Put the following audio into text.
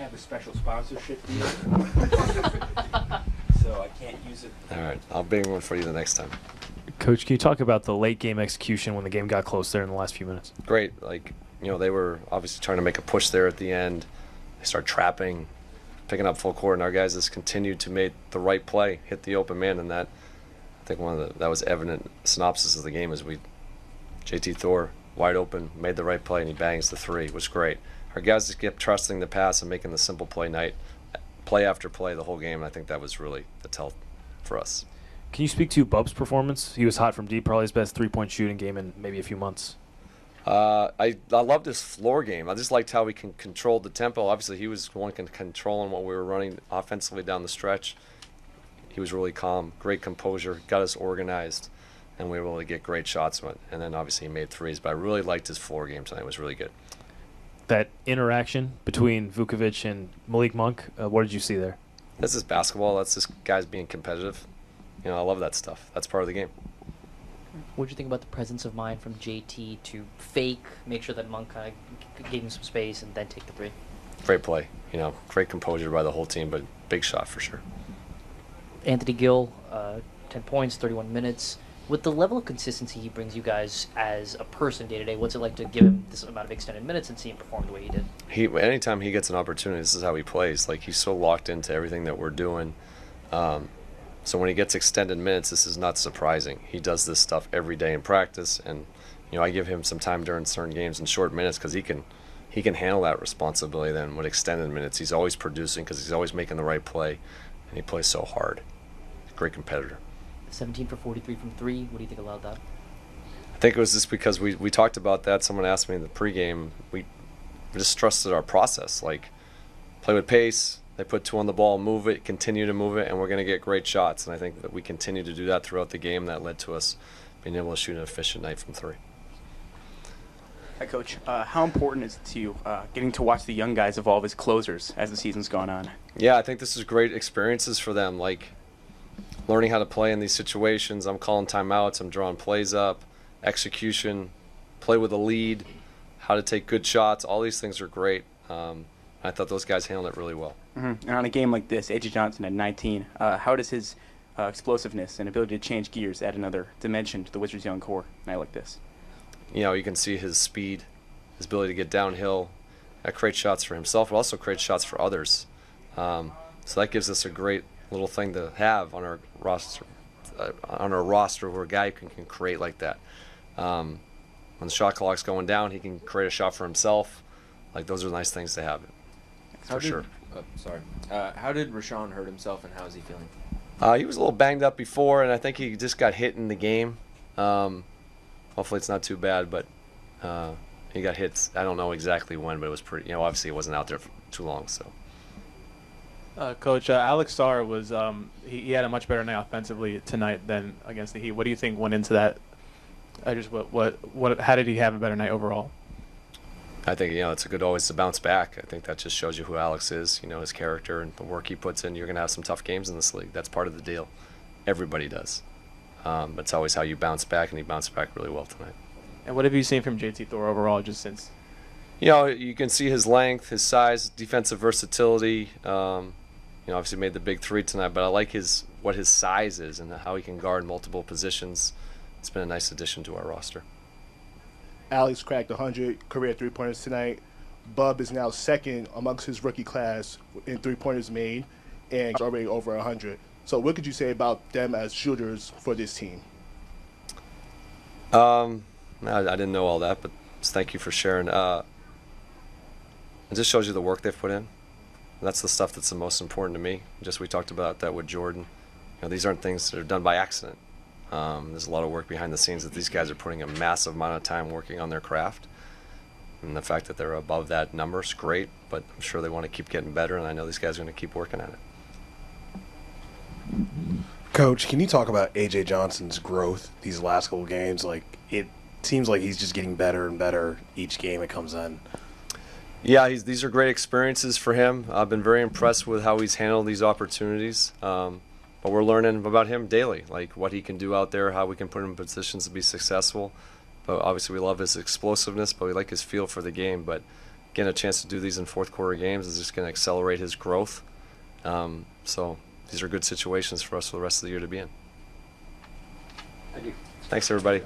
have a special sponsorship deal, so I can't use it. All right, I'll bring one for you the next time. Coach, can you talk about the late game execution when the game got close there in the last few minutes? Great. They were obviously trying to make a push there at the end. They start trapping, picking up full court, and our guys just continued to make the right play, hit the open man, and that, I think that was evident synopsis of the game is JT Thor, wide open, made the right play, and he bangs the three. It was great. Our guys just kept trusting the pass and making the simple play after play the whole game. I think that was really the tell for us. Can you speak to Bub's performance? He was hot from deep, probably his best three-point shooting game in maybe a few months. I loved his floor game. I just liked how he can control the tempo. Obviously, he was one controlling what we were running offensively down the stretch. He was really calm, great composure, got us organized, and we were able to get great shots. And then obviously he made threes, but I really liked his floor game tonight. It was really good. That interaction between Vukovic and Malik Monk, what did you see there? That's just basketball. That's just guys being competitive. I love that stuff. That's part of the game. What did you think about the presence of mind from JT to fake, make sure that Monk kind of gave him some space, and then take the three? Great play. Great composure by the whole team, but big shot for sure. Anthony Gill, 10 points, 31 minutes. With the level of consistency he brings you guys as a person day to day, what's it like to give him this amount of extended minutes and see him perform the way he did? Anytime he gets an opportunity, this is how he plays. Like, he's so locked into everything that we're doing. So when he gets extended minutes, this is not surprising. He does this stuff every day in practice, and I give him some time during certain games in short minutes because he can handle that responsibility. Then with extended minutes, he's always producing because he's always making the right play, and he plays so hard. Great competitor. 17 for 43 from three. What do you think allowed that? I think it was just because we talked about that. Someone asked me in the pregame. We just trusted our process. Like, play with pace. They put two on the ball, move it, continue to move it, and we're going to get great shots. And I think that we continue to do that throughout the game. That led to us being able to shoot an efficient night from three. Hi, Coach. How important is it to you getting to watch the young guys evolve as closers as the season's gone on? Yeah, I think this is great experiences for them, like learning how to play in these situations. I'm calling timeouts. I'm drawing plays up, execution, play with a lead, how to take good shots. All these things are great. I thought those guys handled it really well. Mm-hmm. And on a game like this, A.J. Johnson at 19, how does his explosiveness and ability to change gears add another dimension to the Wizards' young core a night like this? You can see his speed, his ability to get downhill, create shots for himself, but also create shots for others. So that gives us a great little thing to have on our roster, where a guy can create like that. When the shot clock's going down, he can create a shot for himself. Like, those are nice things to have, for sure. How did Rashawn hurt himself, and how is he feeling? He was a little banged up before, and I think he just got hit in the game. Hopefully it's not too bad, but he got hit. I don't know exactly when, but it was pretty. Obviously he wasn't out there for too long. So, Coach, Alex Starr was he had a much better night offensively tonight than against the Heat. What do you think went into that? How did he have a better night overall? I think it's a good always to bounce back. I think that just shows you who Alex is. His character and the work he puts in. You're gonna have some tough games in this league. That's part of the deal. Everybody does. But it's always how you bounce back, and he bounced back really well tonight. And what have you seen from JT Thor overall, just since? You can see his length, his size, defensive versatility. Obviously made the big three tonight, but I like what his size is and how he can guard multiple positions. It's been a nice addition to our roster. Alex cracked 100 career three-pointers tonight. Bub is now second amongst his rookie class in three-pointers made, and he's already over 100. So what could you say about them as shooters for this team? I didn't know all that, but thank you for sharing. It just shows you the work they've put in. That's the stuff that's the most important to me. We talked about that with Jordan. These aren't things that are done by accident. There's a lot of work behind the scenes that these guys are putting a massive amount of time working on their craft. And the fact that they're above that number is great, but I'm sure they want to keep getting better, and I know these guys are going to keep working at it. Coach, can you talk about A.J. Johnson's growth these last couple games? It seems like he's just getting better and better each game it comes in. Yeah, these are great experiences for him. I've been very impressed with how he's handled these opportunities. But we're learning about him daily, like what he can do out there, how we can put him in positions to be successful. But obviously we love his explosiveness, but we like his feel for the game. But getting a chance to do these in fourth quarter games is just going to accelerate his growth. So these are good situations for us for the rest of the year to be in. Thank you. Thanks, everybody.